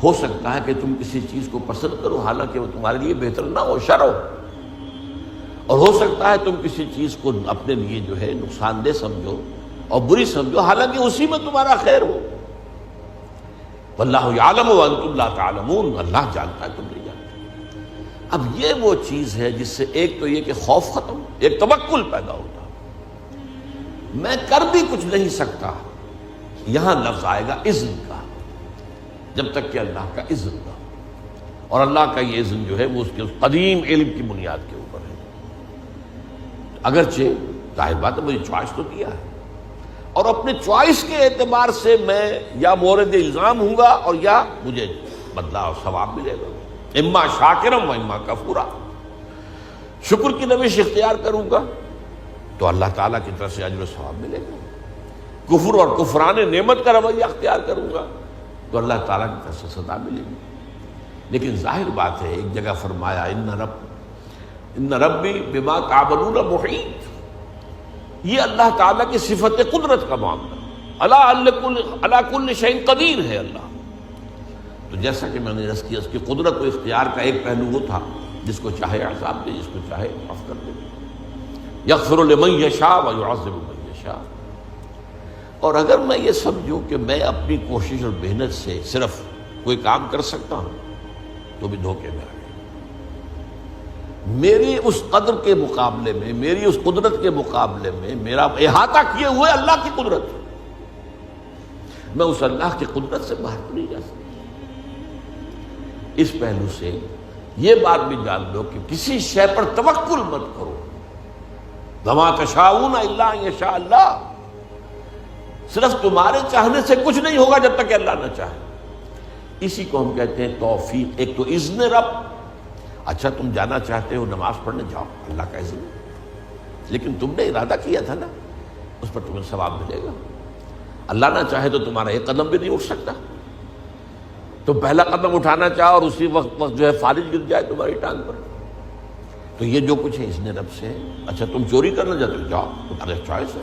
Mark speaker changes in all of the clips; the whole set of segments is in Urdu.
Speaker 1: ہو سکتا ہے کہ تم کسی چیز کو پسند کرو حالانکہ وہ تمہارے لیے بہتر نہ ہو، شر ہو، اور ہو سکتا ہے تم کسی چیز کو اپنے لیے جو ہے نقصان دہ سمجھو اور بری سمجھو حالانکہ اسی میں تمہارا خیر ہو۔ واللہ یعلم وانتم لا تعلمون، اللہ جانتا ہے تم نہیں جانتے۔ اب یہ وہ چیز ہے جس سے ایک تو یہ کہ خوف ختم، ایک توکل پیدا ہوتا، میں کر بھی کچھ نہیں سکتا، یہاں لفظ آئے گا اذن کا، جب تک کہ اللہ کا اذن نہ ہو، اور اللہ کا یہ اذن جو ہے وہ اس کے قدیم علم کی بنیاد کے اوپر ہے۔ اگرچہ ظاہر بات ہے مجھے چوائس تو دیا ہے، اور اپنے چوائس کے اعتبار سے میں یا مورد الزام ہوں گا اور یا مجھے بدلہ اور ثواب ملے گا، اما شاکرم و اما کفورا۔ شکر کی روش اختیار کروں گا تو اللہ تعالیٰ کی طرف سے اجر و ثواب ملے گا، کفر اور کفران نعمت کا رویہ اختیار کروں گا تو اللہ تعالیٰ کی طرف سے سزا ملے گی۔ لیکن ظاہر بات ہے ایک جگہ فرمایا ان ربی بما تعملون محیط، یہ اللہ تعالیٰ کی صفت قدرت کا معاملہ، علی کل شیء قدیر ہے اللہ۔ تو جیسا کہ میں نے عرض کیا اس کی قدرت و اختیار کا ایک پہلو وہ تھا جس کو چاہے عذاب دے، جس کو چاہے معاف کر دے، یغفر لمن یشاء ویعذب من یشاء۔ اور اگر میں یہ سمجھوں کہ میں اپنی کوشش اور محنت سے صرف کوئی کام کر سکتا ہوں تو بھی دھوکے میں آ گیا۔ میری اس قدر کے مقابلے میں، میری اس قدرت کے مقابلے میں میرا احاطہ کیے ہوئے اللہ کی قدرت ہے، میں اس اللہ کی قدرت سے باہر نہیں جا سکتا۔ اس پہلو سے یہ بات بھی جان لو کہ کسی شے پر توکل مت کرو، وما تشاءون الا ان یشاء اللہ، صرف تمہارے چاہنے سے کچھ نہیں ہوگا جب تک کہ اللہ نہ چاہے۔ اسی کو ہم کہتے ہیں توفیق۔ ایک تو اذن رب، اچھا تم جانا چاہتے ہو نماز پڑھنے جاؤ، اللہ کا اذن، لیکن تم نے ارادہ کیا تھا نا، اس پر تمہیں ثواب ملے گا۔ اللہ نہ چاہے تو تمہارا ایک قدم بھی نہیں اٹھ سکتا، تم پہلا قدم اٹھانا چاہو اور اسی وقت جو ہے فالج گر جائے تمہاری ٹانگ پر، تو یہ جو کچھ ہے اذن رب سے ہے۔ اچھا تم چوری کرنا چاہتے ہو جاؤ، تمہارا چوائس ہے،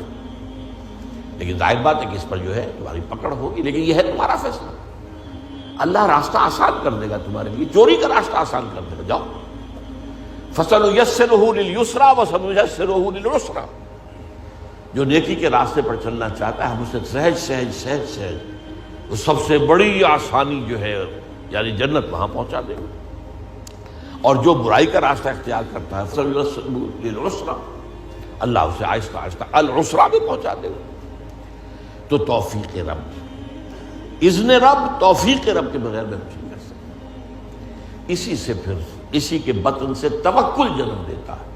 Speaker 1: لیکن ظاہر بات ہے کہ اس پر جو ہے تمہاری پکڑ ہوگی، لیکن یہ ہے تمہارا فیصلہ۔ اللہ راستہ آسان کر دے گا تمہارے لیے، چوری کا راستہ آسان کر دے گا، جاؤ۔ فَسَنُيَسِّرُهُ لِلْيُسْرَىٰ وَسَنُيَسِّرُهُ لِلْعُسْرَىٰ، جو نیکی کے راستے پر چلنا چاہتا ہے ہم اسے سہج سہج سہج سہج وہ سب سے بڑی آسانی جو ہے یعنی جنت وہاں پہنچا دے گا، اور جو برائی کا راستہ اختیار کرتا ہے فَسَنُيَسِّرُهُ لِلْعُسْرَىٰ، اللہ اسے آہستہ آہستہ العسرا بھی پہنچا دے گا۔ تو توفیق رب، اذن رب، توفیق رب کے بغیر میں کچھ نہیں کر سکتا۔ اسی سے پھر اسی کے بطن سے توکل جنم دیتا ہے۔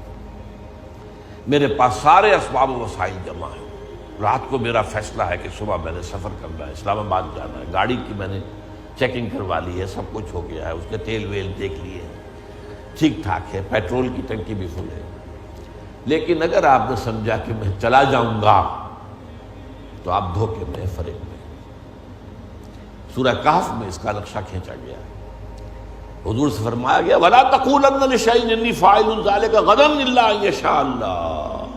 Speaker 1: میرے پاس سارے اسباب و وسائل جمع ہیں، رات کو میرا فیصلہ ہے کہ صبح میں نے سفر کرنا ہے، اسلام آباد جانا ہے، گاڑی کی میں نے چیکنگ کروا لی ہے، سب کچھ ہو گیا ہے، اس کے تیل ویل دیکھ لیے ٹھیک ٹھاک ہے، پیٹرول کی ٹنکی بھی فل ہے، لیکن اگر آپ نے سمجھا کہ میں چلا جاؤں گا تو آپ دھوکے میں، فریب میں۔ سورہ کہف میں اس کا نقشہ کھینچا گیا ہے، حضور سے فرمایا گیا وَلَا تَقُولَنَّ لِشَيْءٍ إِنِّي فَاعِلٌ ذَلِكَ غَدًا إِلَّا أَن يَشَاءَ اللَّهُ،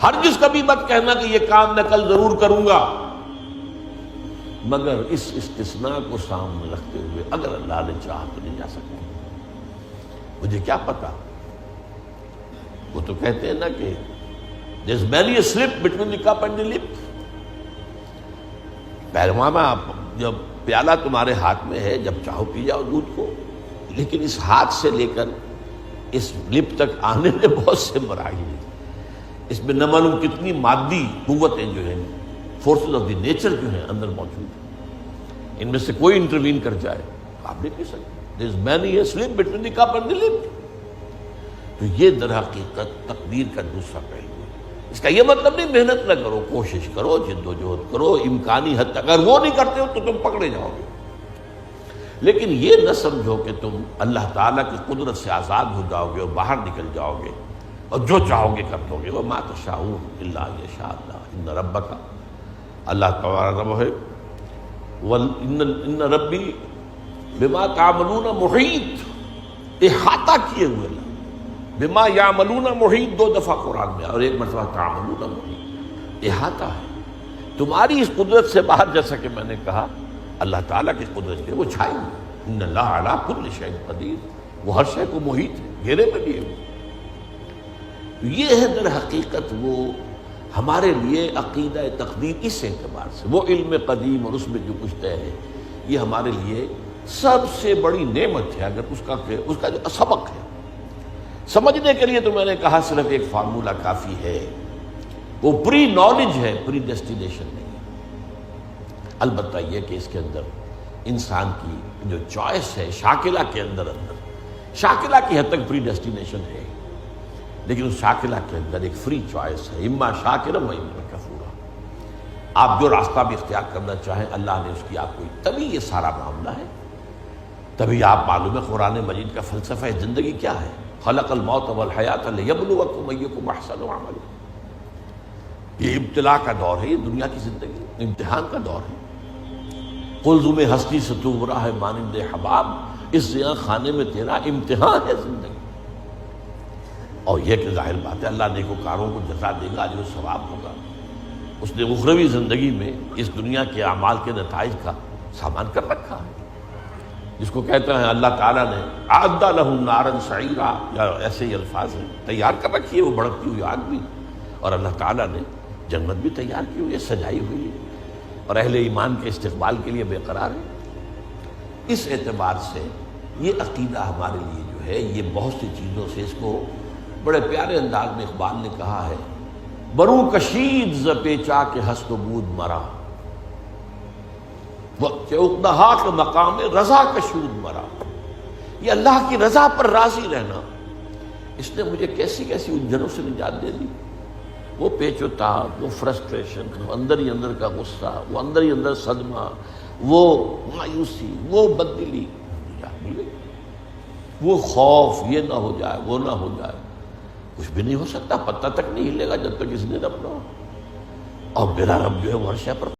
Speaker 1: ہرگز کبھی مت کہنا کہ یہ کام میں کل ضرور کروں گا، مگر اس استثناء کو سامنے رکھتے ہوئے اگر اللہ نے چاہا تو نہیں جا سکتا۔ مجھے کیا پتا، وہ تو کہتے ہیں نا کہ there's many a slip between the cup and the lip۔ پہلوانا جب پیالہ تمہارے ہاتھ میں ہے، جب چاہو پی جاؤ دودھ کو، لیکن اس ہاتھ سے لے کر اس لپ تک آنے میں بہت سے مراحل ہیں، اس میں نہ معلوم کتنی مادی قوتیں جو ہیں، فورسز آف دی نیچر جو ہیں اندر موجود ہیں، ان میں سے کوئی انٹروین کر جائے تو آپ نہیں پی سکتے۔ there is many a slip between the cup and the lip۔ تو یہ در حقیقت تقدیر کا دوسرا پہلو ہے۔ اس کا یہ مطلب نہیں محنت نہ کرو، کوشش کرو، جد و جہد کرو، امکانی حد تک، اگر وہ نہیں کرتے ہو تو تم پکڑے جاؤ گے، لیکن یہ نہ سمجھو کہ تم اللہ تعالیٰ کی قدرت سے آزاد ہو جاؤ گے اور باہر نکل جاؤ گے اور جو چاہو گے کر دو گے۔ وَمَا تَشَاءُونَ إِلَّا أَن يَشَاءَ اللَّهُ إِنَّ رَبَّكَ، اللہ تعالیٰ وہ ہے إِنَّ رَبِّي بِمَا تَعْمَلُونَ مُحِيطٌ، احاطہ کیے ہوئے اللہ، بما یعملون محیط دو دفعہ قرآن میں، اور ایک مرتبہ تعملون محیط، احاطہ ہے تمہاری اس قدرت سے باہر۔ جیسا کہ میں نے کہا اللہ تعالیٰ کی قدرت کے وہ چھائی ہوئی. ان اللہ علی کل شیء قدیر، وہ ہر شے کو محیط ہے، گھیرے میں لیے ہوئے. یہ ہے در حقیقت وہ ہمارے لیے عقیدہ تقدیر. اس اعتبار سے وہ علم قدیم اور اس میں جو کچھ طے ہے یہ ہمارے لیے سب سے بڑی نعمت ہے. اگر اس کا جو سبق ہے سمجھنے کے لیے تو میں نے کہا صرف ایک فارمولہ کافی ہے، وہ پری نالج ہے، پری ڈیسٹینیشن نہیں. البتہ یہ کہ اس کے اندر انسان کی جو چوائس ہے شاکلہ کے اندر شاکلہ کی حد تک پری ڈیسٹینیشن ہے، لیکن اس شاکلہ کے اندر ایک فری چوائس ہے، اما شاکرا و اما کفورا. آپ جو راستہ بھی اختیار کرنا چاہیں اللہ نے اس کی آپ کو، تبھی یہ سارا معاملہ ہے. تبھی آپ معلوم ہے قرآن مجید کا فلسفہ زندگی کیا ہے، خلق الموت والحیات لیبلوکم ایکم احسن عملا. یہ ابتلا کا دور ہے، یہ دنیا کی زندگی امتحان کا دور ہے. قلزم ہستی سے تو گمراہ ہے مانند حباب، اس زیاں خانے میں تیرا امتحان ہے زندگی. اور یہ کہ ظاہر بات ہے اللہ نیکوکاروں کو جزا دے گا، اجر و ثواب ہوگا. اس نے اخروی زندگی میں اس دنیا کے اعمال کے نتائج کا سامان کر رکھا ہے، جس کو کہتے ہیں اللہ تعالیٰ نے اعد لہم نارا سعیرا، یا ایسے ہی الفاظ ہیں، تیار کر رکھی ہے وہ بھڑکتی ہوئی آگ بھی، اور اللہ تعالیٰ نے جنت بھی تیار کی ہوئی ہے، سجائی ہوئی ہے، اور اہل ایمان کے استقبال کے لیے بے قرار ہے. اس اعتبار سے یہ عقیدہ ہمارے لیے جو ہے یہ بہت سی چیزوں سے، اس کو بڑے پیارے انداز میں اقبال نے کہا ہے، برو کشید ز پیچا کے ہست و بود مرا، کہ اقدہا کے مقام رضا کشود مرا. یہ اللہ کی رضا پر راضی رہنا، اس نے مجھے کیسی کیسی الجھنوں سے نجات دے دی. وہ پیچ و تاب، وہ فرسٹریشن، وہ اندر ہی اندر کا غصہ، وہ اندر ہی اندر صدمہ، وہ مایوسی، وہ بددلی، نجات مل گئی. وہ خوف، یہ نہ ہو جائے، وہ نہ ہو جائے، کچھ بھی نہیں ہو سکتا، پتہ تک نہیں ہلے گا جب تک اس نے رب نہ ہو. اور میرا رب جو ہے وہ ہر شے پر